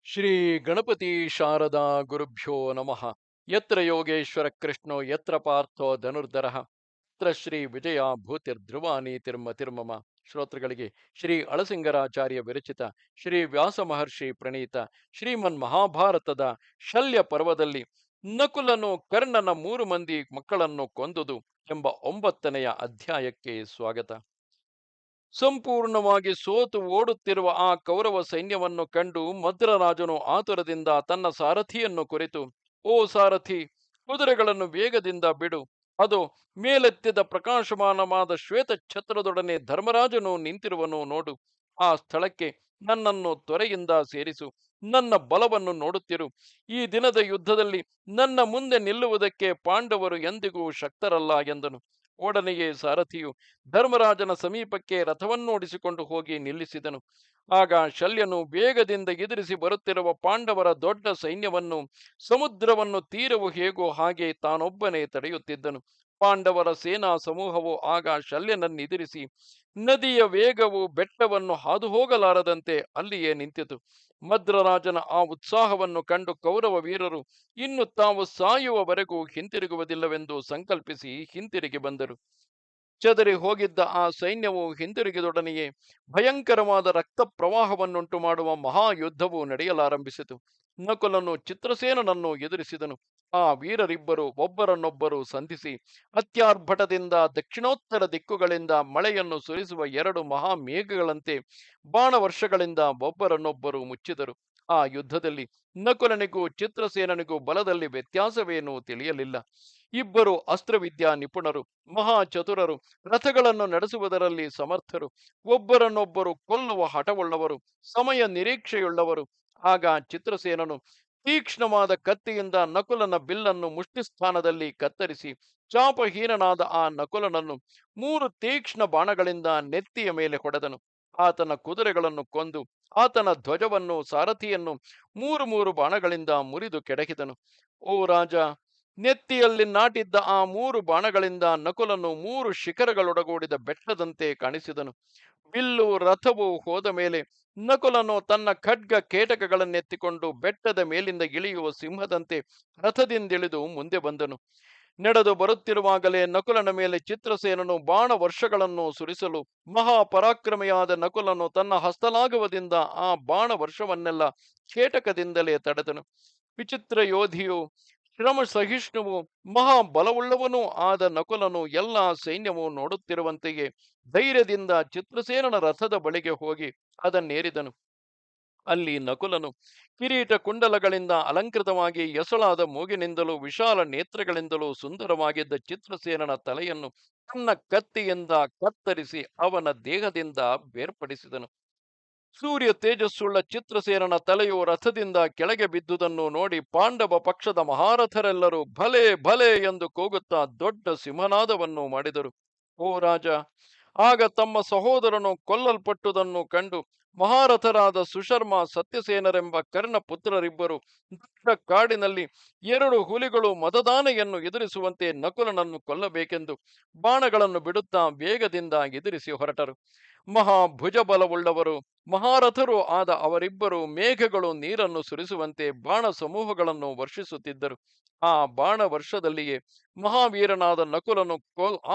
ಶ್ರೀ ಗಣಪತಿ ಶಾರದಾ ಗುರುಭ್ಯೋ ನಮಃ. ಯತ್ರ ಯೋಗೇಶ್ವರ ಕೃಷ್ಣೋ ಯತ್ರ ಪಾರ್ಥೋ ಧನುರ್ಧರಃ ಯತ್ರ ಶ್ರೀ ವಿಜಯ ಭೂತಿರ್ಧ್ರುವ ನೀತಿರ್ಮತಿರ್ಮಮ. ಶ್ರೋತೃಗಳಿಗೆ ಶ್ರೀ ಅಳಸಿಂಗರಾಚಾರ್ಯ ವಿರಚಿತ ಶ್ರೀ ವ್ಯಾಸ ಮಹರ್ಷಿ ಪ್ರಣೀತ ಶ್ರೀಮನ್ ಮಹಾಭಾರತದ ಶಲ್ಯ ಪರ್ವದಲ್ಲಿ ನಕುಲನು ಕರ್ಣನ 3 ಮಂದಿ ಮಕ್ಕಳನ್ನು ಕೊಂದುದು ಎಂಬ 9ನೆಯ ಅಧ್ಯಾಯಕ್ಕೆ ಸ್ವಾಗತ. ಸಂಪೂರ್ಣವಾಗಿ ಸೋತು ಓಡುತ್ತಿರುವ ಆ ಕೌರವ ಸೈನ್ಯವನ್ನು ಕಂಡು ಮದ್ರರಾಜನು ಆತುರದಿಂದ ತನ್ನ ಸಾರಥಿಯನ್ನು ಕುರಿತು, ಓ ಸಾರಥಿ, ಕುದುರೆಗಳನ್ನು ವೇಗದಿಂದ ಬಿಡು. ಅದು ಮೇಲೆತ್ತಿದ ಪ್ರಕಾಶಮಾನವಾದ ಶ್ವೇತ ಛತ್ರದೊಡನೆ ಧರ್ಮರಾಜನು ನಿಂತಿರುವನು ನೋಡು. ಆ ಸ್ಥಳಕ್ಕೆ ನನ್ನನ್ನು ತ್ವರೆಯಿಂದ ಸೇರಿಸು. ನನ್ನ ಬಲವನ್ನು ನೋಡುತ್ತಿರು. ಈ ದಿನದ ಯುದ್ಧದಲ್ಲಿ ನನ್ನ ಮುಂದೆ ನಿಲ್ಲುವುದಕ್ಕೆ ಪಾಂಡವರು ಎಂದಿಗೂ ಶಕ್ತರಲ್ಲ ಎಂದನು. ಒಡನೆಯೇ ಸಾರಥಿಯು ಧರ್ಮರಾಜನ ಸಮೀಪಕ್ಕೆ ರಥವನ್ನೋಡಿಸಿಕೊಂಡು ಹೋಗಿ ನಿಲ್ಲಿಸಿದನು. ಆಗ ಶಲ್ಯನು ವೇಗದಿಂದ ಎದುರಿಸಿ ಬರುತ್ತಿರುವ ಪಾಂಡವರ ದೊಡ್ಡ ಸೈನ್ಯವನ್ನು, ಸಮುದ್ರವನ್ನು ತೀರವು ಹೇಗೋ ಹಾಗೆ ತಾನೊಬ್ಬನೇ ತಡೆಯುತ್ತಿದ್ದನು. ಪಾಂಡವರ ಸೇನಾ ಸಮೂಹವು ಆಗ ಶಲ್ಯನನ್ನೆದುರಿಸಿ ನದಿಯ ವೇಗವು ಬೆಟ್ಟವನ್ನು ಹಾದು ಹೋಗಲಾರದಂತೆ ಅಲ್ಲಿಯೇ ನಿಂತಿತು. ಮದ್ರರಾಜನ ಆ ಉತ್ಸಾಹವನ್ನು ಕಂಡು ಕೌರವ ವೀರರು ಇನ್ನು ತಾವು ಸಾಯುವವರೆಗೂ ಹಿಂತಿರುಗುವುದಿಲ್ಲವೆಂದು ಸಂಕಲ್ಪಿಸಿ ಹಿಂತಿರುಗಿ ಬಂದರು. ಚದರಿ ಹೋಗಿದ್ದ ಆ ಸೈನ್ಯವು ಹಿಂತಿರುಗಿದೊಡನೆಯೇ ಭಯಂಕರವಾದ ರಕ್ತ ಪ್ರವಾಹವನ್ನುಂಟು ಮಾಡುವ ಮಹಾಯುದ್ಧವು ನಡೆಯಲಾರಂಭಿಸಿತು. ನಕುಲನು ಚಿತ್ರಸೇನನನ್ನು ಎದುರಿಸಿದನು. ಆ ವೀರರಿಬ್ಬರು ಒಬ್ಬರನ್ನೊಬ್ಬರು ಸಂಧಿಸಿ ಅತ್ಯಾರ್ಭಟದಿಂದ ದಕ್ಷಿಣೋತ್ತರ ದಿಕ್ಕುಗಳಿಂದ ಮಳೆಯನ್ನು ಸುರಿಸುವ 2 ಮಹಾಮೇಘಗಳಂತೆ ಬಾಣವರ್ಷಗಳಿಂದ ಒಬ್ಬರನ್ನೊಬ್ಬರು ಮುಚ್ಚಿದರು. ಆ ಯುದ್ಧದಲ್ಲಿ ನಕುಲನಿಗೂ ಚಿತ್ರಸೇನನಿಗೂ ಬಲದಲ್ಲಿ ವ್ಯತ್ಯಾಸವೇನೂ ತಿಳಿಯಲಿಲ್ಲ. ಇಬ್ಬರು ಅಸ್ತ್ರವಿದ್ಯಾ ನಿಪುಣರು, ಮಹಾಚತುರರು, ರಥಗಳನ್ನು ನಡೆಸುವುದರಲ್ಲಿ ಸಮರ್ಥರು, ಒಬ್ಬರನ್ನೊಬ್ಬರು ಕೊಲ್ಲುವ ಹಠವುಳ್ಳವರು, ಸಮಯ ನಿರೀಕ್ಷೆಯುಳ್ಳವರು. ಆಗ ಚಿತ್ರಸೇನನು ತೀಕ್ಷ್ಣವಾದ ಕತ್ತಿಯಿಂದ ನಕುಲನ ಬಿಲ್ಲನ್ನು ಮುಷ್ಟಿಸ್ಥಾನದಲ್ಲಿ ಕತ್ತರಿಸಿ ಚಾಪಹೀನನಾದ ಆ ನಕುಲನನ್ನು 3 ತೀಕ್ಷ್ಣ ಬಾಣಗಳಿಂದ ನೆತ್ತಿಯ ಮೇಲೆ ಹೊಡೆದನು. ಆತನ ಕುದುರೆಗಳನ್ನು ಕೊಂದು ಆತನ ಧ್ವಜವನ್ನು, ಸಾರಥಿಯನ್ನು 3 ಬಾಣಗಳಿಂದ ಮುರಿದು ಕೆಡಹಿದನು. ಓ ರಾಜ, ನೆತ್ತಿಯಲ್ಲಿ ನಾಟಿದ್ದ ಆ 3 ಬಾಣಗಳಿಂದ ನಕುಲನು 3 ಶಿಖರಗಳೊಡಗೂಡಿದ ಬೆಟ್ಟದಂತೆ ಕಾಣಿಸಿದನು. ಬಿಲ್ಲು ರಥವು ಹೋದ ಮೇಲೆ ನಕುಲನು ತನ್ನ ಖಡ್ಗ ಕೇಟಕಗಳನ್ನೆತ್ತಿಕೊಂಡು ಬೆಟ್ಟದ ಮೇಲಿಂದ ಇಳಿಯುವ ಸಿಂಹದಂತೆ ರಥದಿಂದಿಳಿದು ಮುಂದೆ ಬಂದನು. ನಡೆದು ಬರುತ್ತಿರುವಾಗಲೇ ನಕುಲನ ಮೇಲೆ ಚಿತ್ರಸೇನನು ಬಾಣ ವರ್ಷಗಳನ್ನು ಸುರಿಸಲು ಮಹಾಪರಾಕ್ರಮಿಯಾದ ನಕುಲನು ತನ್ನ ಹಸ್ತಲಾಘವದಿಂದ ಆ ಬಾಣ ವರ್ಷವನ್ನೆಲ್ಲ ಕೇಟಕದಿಂದಲೇ ತಡೆದನು. ವಿಚಿತ್ರ ಯೋಧಿಯು, ಶ್ರಮ ಸಹಿಷ್ಣುವು, ಮಹಾಬಲವುಳ್ಳವನೂ ಆದ ನಕುಲನು ಎಲ್ಲಾ ಸೈನ್ಯವು ನೋಡುತ್ತಿರುವಂತೆಯೇ ಧೈರ್ಯದಿಂದ ಚಿತ್ರಸೇನನ ರಥದ ಬಳಿಗೆ ಹೋಗಿ ಅದನ್ನೇರಿದನು. ಅಲ್ಲಿ ನಕುಲನು ಕಿರೀಟ ಕುಂಡಲಗಳಿಂದ ಅಲಂಕೃತವಾಗಿ ಎಸಳಾದ ಮೂಗಿನಿಂದಲೂ ವಿಶಾಲ ನೇತ್ರಗಳಿಂದಲೂ ಸುಂದರವಾಗಿದ್ದ ಚಿತ್ರಸೇನನ ತಲೆಯನ್ನು ತನ್ನ ಕತ್ತಿಯಿಂದ ಕತ್ತರಿಸಿ ಅವನ ದೇಹದಿಂದ ಬೇರ್ಪಡಿಸಿದನು. ಸೂರ್ಯ ತೇಜಸ್ಸುಳ್ಳ ಚಿತ್ರಸೇನನ ತಲೆಯು ರಥದಿಂದ ಕೆಳಗೆ ಬಿದ್ದುದನ್ನು ನೋಡಿ ಪಾಂಡವ ಪಕ್ಷದ ಮಹಾರಥರೆಲ್ಲರೂ ಭಲೆ ಭಲೆ ಎಂದು ಕೂಗುತ್ತಾ ದೊಡ್ಡ ಸಿಂಹನಾದವನ್ನು ಮಾಡಿದರು. ಓ ರಾಜ, ಆಗ ತಮ್ಮ ಸಹೋದರನು ಕೊಲ್ಲಲ್ಪಟ್ಟುದನ್ನು ಕಂಡು ಮಹಾರಥರಾದ ಸುಶರ್ಮ, ಸತ್ಯಸೇನರೆಂಬ ಕರ್ಣಪುತ್ರರಿಬ್ಬರು ದೊಡ್ಡ ಕಾಡಿನಲ್ಲಿ 2 ಹುಲಿಗಳು ಮದದಾನೆಯನ್ನು ಎದುರಿಸುವಂತೆ ನಕುಲನನ್ನು ಕೊಲ್ಲಬೇಕೆಂದು ಬಾಣಗಳನ್ನು ಬಿಡುತ್ತಾ ವೇಗದಿಂದ ಎದುರಿಸಿ ಹೊರಟರು. ಮಹಾಭುಜಬಲವುಳ್ಳವರು, ಮಹಾರಥರೂ ಆದ ಅವರಿಬ್ಬರು ಮೇಘಗಳು ನೀರನ್ನು ಸುರಿಸುವಂತೆ ಬಾಣ ಸಮೂಹಗಳನ್ನು ವರ್ಷಿಸುತ್ತಿದ್ದರು. ಆ ಬಾಣ ವರ್ಷದಲ್ಲಿಯೇ ಮಹಾವೀರನಾದ ನಕುಲನು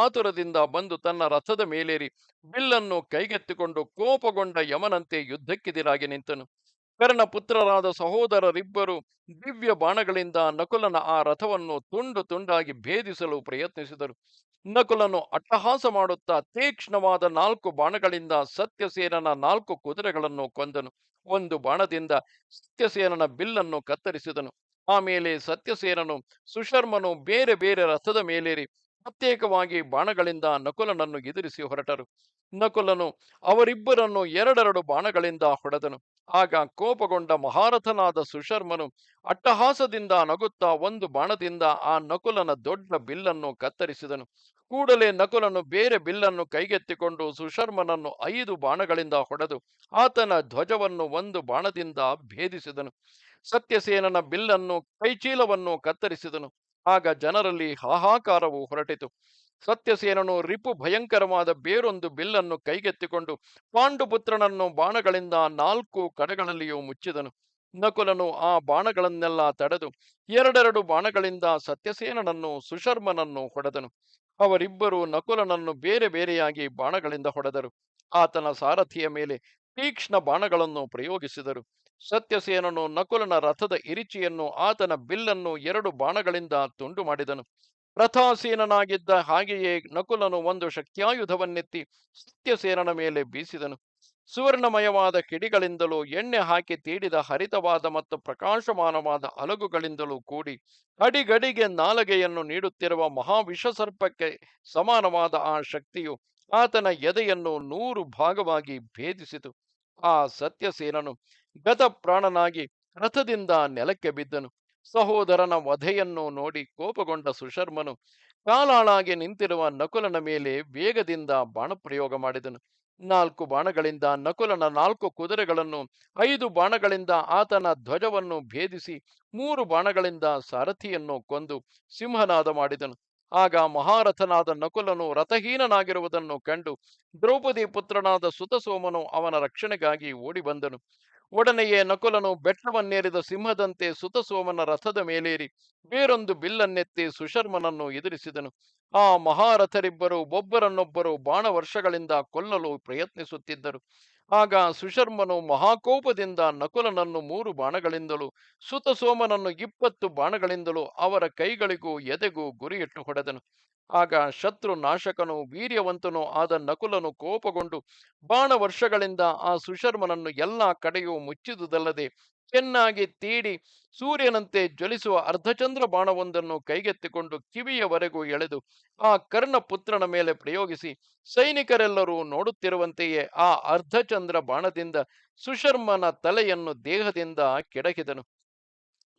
ಆತುರದಿಂದ ಬಂದು ತನ್ನ ರಥದ ಮೇಲೇರಿ ಬಿಲ್ಲನ್ನು ಕೈಗೆತ್ತಿಕೊಂಡು ಕೋಪಗೊಂಡ ಯಮನಂತೆ ಯುದ್ಧಕ್ಕೆದಿರಾಗಿ ನಿಂತನು. ಕರ್ಣಪುತ್ರರಾದ ಸಹೋದರರಿಬ್ಬರು ದಿವ್ಯ ಬಾಣಗಳಿಂದ ನಕುಲನ ಆ ರಥವನ್ನು ತುಂಡು ತುಂಡಾಗಿ ಭೇದಿಸಲು ಪ್ರಯತ್ನಿಸಿದರು. ನಕುಲನು ಅಟ್ಟಹಾಸ ಮಾಡುತ್ತಾ ತೀಕ್ಷ್ಣವಾದ 4 ಬಾಣಗಳಿಂದ ಸತ್ಯಸೇನನ 4 ಕುದುರೆಗಳನ್ನು ಕೊಂದನು. 1 ಬಾಣದಿಂದ ಸತ್ಯಸೇನನ ಬಿಲ್ಲನ್ನು ಕತ್ತರಿಸಿದನು. ಆಮೇಲೆ ಸತ್ಯಸೇನನು, ಸುಶರ್ಮನು ಬೇರೆ ಬೇರೆ ರಥದ ಮೇಲೇರಿ ಪ್ರತ್ಯೇಕವಾಗಿ ಬಾಣಗಳಿಂದ ನಕುಲನನ್ನು ಎದುರಿಸಿ ಹೊರಟರು. ನಕುಲನು ಅವರಿಬ್ಬರನ್ನು 2 ಬಾಣಗಳಿಂದ ಹೊಡೆದನು. ಆಗ ಕೋಪಗೊಂಡ ಮಹಾರಥನಾದ ಸುಶರ್ಮನು ಅಟ್ಟಹಾಸದಿಂದ ನಗುತ್ತಾ 1 ಬಾಣದಿಂದ ಆ ನಕುಲನ ದೊಡ್ಡ ಬಿಲ್ಲನ್ನು ಕತ್ತರಿಸಿದನು. ಕೂಡಲೇ ನಕುಲನು ಬೇರೆ ಬಿಲ್ಲನ್ನು ಕೈಗೆತ್ತಿಕೊಂಡು ಸುಶರ್ಮನನ್ನು 5 ಬಾಣಗಳಿಂದ ಹೊಡೆದು ಆತನ ಧ್ವಜವನ್ನು 1 ಬಾಣದಿಂದ ಭೇದಿಸಿದನು. ಸತ್ಯಸೇನನ ಬಿಲ್ಲನ್ನು, ಕೈಚೀಲವನ್ನು ಕತ್ತರಿಸಿದನು. ಆಗ ಜನರಲ್ಲಿ ಹಾಹಾಕಾರವು ಹೊರಟಿತು. ಸತ್ಯಸೇನನು ರಿಪು ಭಯಂಕರವಾದ ಬೇರೊಂದು ಬಿಲ್ಲನ್ನು ಕೈಗೆತ್ತಿಕೊಂಡು ಪಾಂಡುಪುತ್ರನನ್ನು ಬಾಣಗಳಿಂದ 4 ಕಡೆಗಳಲ್ಲಿಯೂ ಮುಚ್ಚಿದನು. ನಕುಲನು ಆ ಬಾಣಗಳನ್ನೆಲ್ಲ ತಡೆದು ಎರಡೆರಡು ಬಾಣಗಳಿಂದ ಸತ್ಯಸೇನನನ್ನು ಸುಶರ್ಮನನ್ನು ಹೊಡೆದನು. ಅವರಿಬ್ಬರು ನಕುಲನನ್ನು ಬೇರೆ ಬೇರೆಯಾಗಿ ಬಾಣಗಳಿಂದ ಹೊಡೆದರು. ಆತನ ಸಾರಥಿಯ ಮೇಲೆ ತೀಕ್ಷ್ಣ ಬಾಣಗಳನ್ನು ಪ್ರಯೋಗಿಸಿದರು. ಸತ್ಯಸೇನನು ನಕುಲನ ರಥದ ಇರಿಚಿಯನ್ನು ಆತನ ಬಿಲ್ಲನ್ನು ಎರಡು ಬಾಣಗಳಿಂದ ತುಂಡು ಮಾಡಿದನು. ರಥಾಸೀನನಾಗಿದ್ದ ಹಾಗೆಯೇ ನಕುಲನು ಒಂದು ಶಕ್ತ್ಯಾಯುಧವನ್ನೆತ್ತಿ ಸತ್ಯಸೇನನ ಮೇಲೆ ಬೀಸಿದನು. ಸುವರ್ಣಮಯವಾದ ಕಿಡಿಗಳಿಂದಲೂ ಎಣ್ಣೆ ಹಾಕಿ ತೀಡಿದ ಹರಿತವಾದ ಮತ್ತು ಪ್ರಕಾಶಮಾನವಾದ ಅಲಗುಗಳಿಂದಲೂ ಕೂಡಿ ಅಡಿಗಡಿಗೆ ನಾಲಗೆಯನ್ನು ನೀಡುತ್ತಿರುವ ಮಹಾವಿಷಸರ್ಪಕ್ಕೆ ಸಮಾನವಾದ ಆ ಶಕ್ತಿಯು ಆತನ ಎದೆಯನ್ನು 100 ಭಾಗವಾಗಿ ಭೇದಿಸಿತು. ಆ ಸತ್ಯಸೇನನು ಗತಪ್ರಾಣನಾಗಿ ರಥದಿಂದ ನೆಲಕ್ಕೆ ಬಿದ್ದನು. ಸಹೋದರನ ವಧೆಯನ್ನು ನೋಡಿ ಕೋಪಗೊಂಡ ಸುಶರ್ಮನು ಕಾಲಾಳಾಗಿ ನಿಂತಿರುವ ನಕುಲನ ಮೇಲೆ ವೇಗದಿಂದ ಬಾಣಪ್ರಯೋಗ ಮಾಡಿದನು. 4 ಬಾಣಗಳಿಂದ ನಕುಲನ 4 ಕುದುರೆಗಳನ್ನು, 5 ಬಾಣಗಳಿಂದ ಆತನ ಧ್ವಜವನ್ನು ಭೇದಿಸಿ, 3 ಬಾಣಗಳಿಂದ ಸಾರಥಿಯನ್ನು ಕೊಂದು ಸಿಂಹನಾದ ಮಾಡಿದನು. ಆಗ ಮಹಾರಥನಾದ ನಕುಲನು ರಥಹೀನನಾಗಿರುವುದನ್ನು ಕಂಡು ದ್ರೌಪದಿ ಪುತ್ರನಾದ ಸುತಸೋಮನು ಅವನ ರಕ್ಷಣೆಗಾಗಿ ಓಡಿ ಬಂದನು. ಒಡನೆಯೇ ನಕುಲನು ಬೆಟ್ಟವನ್ನೇರಿದ ಸಿಂಹದಂತೆ ಸುತಸೋಮನ ರಥದ ಮೇಲೇರಿ ಬೇರೊಂದು ಬಿಲ್ಲನ್ನೆತ್ತಿ ಸುಶರ್ಮನನ್ನು ಎದುರಿಸಿದನು. ಆ ಮಹಾರಥರಿಬ್ಬರು ಒಬ್ಬರನ್ನೊಬ್ಬರು ಬಾಣವರ್ಷಗಳಿಂದ ಕೊಲ್ಲಲು ಪ್ರಯತ್ನಿಸುತ್ತಿದ್ದರು. ಆಗ ಸುಶರ್ಮನು ಮಹಾಕೋಪದಿಂದ ನಕುಲನನ್ನು 3 ಬಾಣಗಳಿಂದಲೂ ಸುತಸೋಮನನ್ನು 20 ಬಾಣಗಳಿಂದಲೂ ಅವರ ಕೈಗಳಿಗೂ ಎದೆಗೂ ಗುರಿಯಿಟ್ಟು ಹೊಡೆದನು. ಆಗ ಶತ್ರು ನಾಶಕನು ವೀರ್ಯವಂತನೂ ಆದ ನಕುಲನು ಕೋಪಗೊಂಡು ಬಾಣವರ್ಷಗಳಿಂದ ಆ ಸುಶರ್ಮನನ್ನು ಎಲ್ಲಾ ಕಡೆಯೂ ಮುಚ್ಚಿದುದಲ್ಲದೆ ಚೆನ್ನಾಗಿ ತೀಡಿ ಸೂರ್ಯನಂತೆ ಜ್ವಲಿಸುವ ಅರ್ಧಚಂದ್ರ ಬಾಣವೊಂದನ್ನು ಕೈಗೆತ್ತಿಕೊಂಡು ಕಿವಿಯವರೆಗೂ ಎಳೆದು ಆ ಕರ್ಣಪುತ್ರನ ಮೇಲೆ ಪ್ರಯೋಗಿಸಿ ಸೈನಿಕರೆಲ್ಲರೂ ನೋಡುತ್ತಿರುವಂತೆಯೇ ಆ ಅರ್ಧಚಂದ್ರ ಬಾಣದಿಂದ ಸುಶರ್ಮನ ತಲೆಯನ್ನು ದೇಹದಿಂದ ಕೆಡಹಿದನು.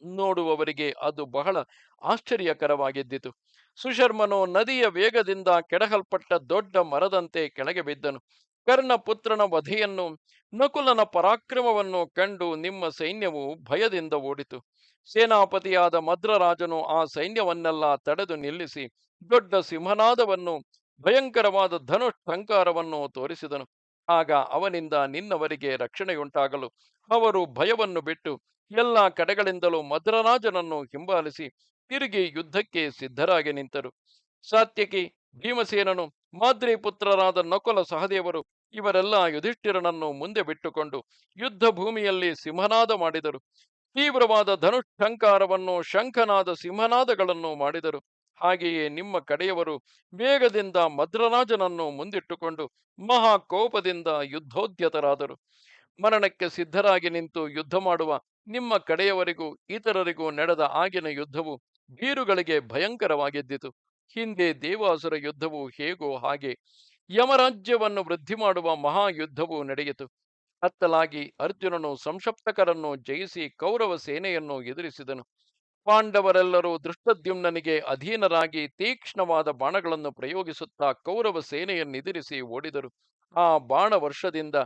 ನೋಡುವವರಿಗೆ ಅದು ಬಹಳ ಆಶ್ಚರ್ಯಕರವಾಗಿದ್ದಿತು. ಸುಶರ್ಮನು ನದಿಯ ವೇಗದಿಂದ ಕೆಡಹಲ್ಪಟ್ಟ ದೊಡ್ಡ ಮರದಂತೆ ಕೆಳಗೆ ಬಿದ್ದನು. ಕರ್ಣಪುತ್ರನ ವಧೆಯನ್ನು, ನಕುಲನ ಪರಾಕ್ರಮವನ್ನು ಕಂಡು ನಿಮ್ಮ ಸೈನ್ಯವು ಭಯದಿಂದ ಓಡಿತು. ಸೇನಾಪತಿಯಾದ ಮದ್ರರಾಜನು ಆ ಸೈನ್ಯವನ್ನೆಲ್ಲ ತಡೆದು ನಿಲ್ಲಿಸಿ ದೊಡ್ಡ ಸಿಂಹನಾದವನ್ನು, ಭಯಂಕರವಾದ ಧನುಷ್ಠಂಕಾರವನ್ನು ತೋರಿಸಿದನು. ಆಗ ಅವನಿಂದ ನಿನ್ನವರಿಗೆ ರಕ್ಷಣೆಯುಂಟಾಗಲು ಅವರು ಭಯವನ್ನು ಬಿಟ್ಟು ಎಲ್ಲ ಕಡೆಗಳಿಂದಲೂ ಮದ್ರರಾಜನನ್ನು ಹಿಂಬಾಲಿಸಿ ತಿರುಗಿ ಯುದ್ಧಕ್ಕೆ ಸಿದ್ಧರಾಗಿ ನಿಂತರು. ಸಾತ್ಯಕಿ, ಭೀಮಸೇನನು, ಮಾದ್ರಿ ಪುತ್ರರಾದ ನಕುಲ ಸಹದೇವರು ಇವರೆಲ್ಲ ಯುಧಿಷ್ಠಿರನನ್ನು ಮುಂದೆ ಬಿಟ್ಟುಕೊಂಡು ಯುದ್ಧ ಭೂಮಿಯಲ್ಲಿ ಸಿಂಹನಾದ ಮಾಡಿದರು. ತೀವ್ರವಾದ ಧನುಷ್ಠಂಕಾರವನ್ನು, ಶಂಖನಾದ ಸಿಂಹನಾದಗಳನ್ನು ಮಾಡಿದರು. ಹಾಗೆಯೇ ನಿಮ್ಮ ಕಡೆಯವರು ವೇಗದಿಂದ ಮದ್ರರಾಜನನ್ನು ಮುಂದಿಟ್ಟುಕೊಂಡು ಮಹಾಕೋಪದಿಂದ ಯುದ್ಧೋದ್ಯತರಾದರು. ಮರಣಕ್ಕೆ ಸಿದ್ಧರಾಗಿ ನಿಂತು ಯುದ್ಧ ಮಾಡುವ ನಿಮ್ಮ ಕಡೆಯವರಿಗೂ ಇತರರಿಗೂ ನಡೆದ ಆಗಿನ ಯುದ್ಧವು ಭೀರುಗಳಿಗೆ ಭಯಂಕರವಾಗಿದ್ದಿತು. ಹಿಂದೆ ದೇವಾಸುರ ಯುದ್ಧವು ಹೇಗೋ ಹಾಗೆ ಯಮರಾಜ್ಯವನ್ನು ವೃದ್ಧಿ ಮಾಡುವ ಮಹಾಯುದ್ಧವು ನಡೆಯಿತು. ಅತ್ತಲಾಗಿ ಅರ್ಜುನನು ಸಂಶಪ್ತಕರನ್ನು ಜಯಿಸಿ ಕೌರವ ಸೇನೆಯನ್ನು ಎದುರಿಸಿದನು. ಪಾಂಡವರೆಲ್ಲರೂ ದೃಷ್ಟದ್ಯುಮ್ನನಿಗೆ ಅಧೀನರಾಗಿ ತೀಕ್ಷ್ಣವಾದ ಬಾಣಗಳನ್ನು ಪ್ರಯೋಗಿಸುತ್ತಾ ಕೌರವ ಸೇನೆಯನ್ನೆದುರಿಸಿ ಓಡಿದರು. ಆ ಬಾಣ ವರ್ಷದಿಂದ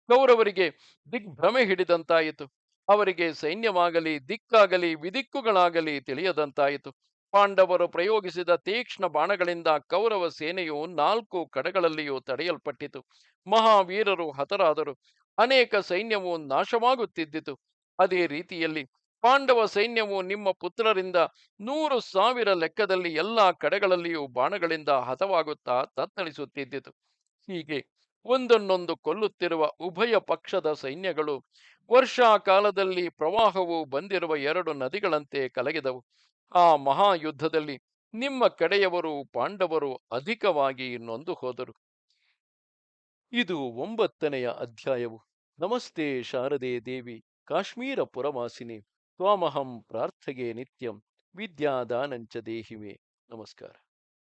ಕೌರವರಿಗೆ ದಿಗ್ಭ್ರಮೆ ಹಿಡಿದಂತಾಯಿತು. ಅವರಿಗೆ ಸೈನ್ಯವಾಗಲಿ ದಿಕ್ಕಾಗಲಿ ವಿದಿಕ್ಕುಗಳಾಗಲಿ ತಿಳಿಯದಂತಾಯಿತು. ಪಾಂಡವರು ಪ್ರಯೋಗಿಸಿದ ತೀಕ್ಷ್ಣ ಬಾಣಗಳಿಂದ ಕೌರವ ಸೇನೆಯು 4 ಕಡೆಗಳಲ್ಲಿಯೂ ತಡೆಯಲ್ಪಟ್ಟಿತು. ಮಹಾವೀರರು ಹತರಾದರು. ಅನೇಕ ಸೈನ್ಯವು ನಾಶವಾಗುತ್ತಿದ್ದಿತು. ಅದೇ ರೀತಿಯಲ್ಲಿ ಪಾಂಡವ ಸೈನ್ಯವು ನಿಮ್ಮ ಪುತ್ರರಿಂದ 100,000 ಲೆಕ್ಕದಲ್ಲಿ ಎಲ್ಲಾ ಕಡೆಗಳಲ್ಲಿಯೂ ಬಾಣಗಳಿಂದ ಹತವಾಗುತ್ತಾ ತತ್ತಳಿಸುತ್ತಿದ್ದಿತು. ಹೀಗೆ ಒಂದನ್ನೊಂದು ಕೊಲ್ಲುತ್ತಿರುವ ಉಭಯ ಪಕ್ಷದ ಸೈನ್ಯಗಳು ವರ್ಷಾಕಾಲದಲ್ಲಿ ಪ್ರವಾಹವು ಬಂದಿರುವ 2 ನದಿಗಳಂತೆ ಕಲಗಿದವು. ಆ ಮಹಾಯುದ್ಧದಲ್ಲಿ ನಿಮ್ಮ ಕಡೆಯವರು ಪಾಂಡವರು ಅಧಿಕವಾಗಿ ನೊಂದು ಹೋದರು. ಇದು 9ನೆಯ ಅಧ್ಯಾಯವು. ನಮಸ್ತೆ ಶಾರದೆ ದೇವಿ, ಕಾಶ್ಮೀರ ಪುರವಾಸಿನಿ, ತ್ವಾಮಹಂ ಪ್ರಾರ್ಥಗೆ ನಿತ್ಯಂ, ವಿದ್ಯಾದಾನಂಚ ದೇಹಿಮೆ. ನಮಸ್ಕಾರ.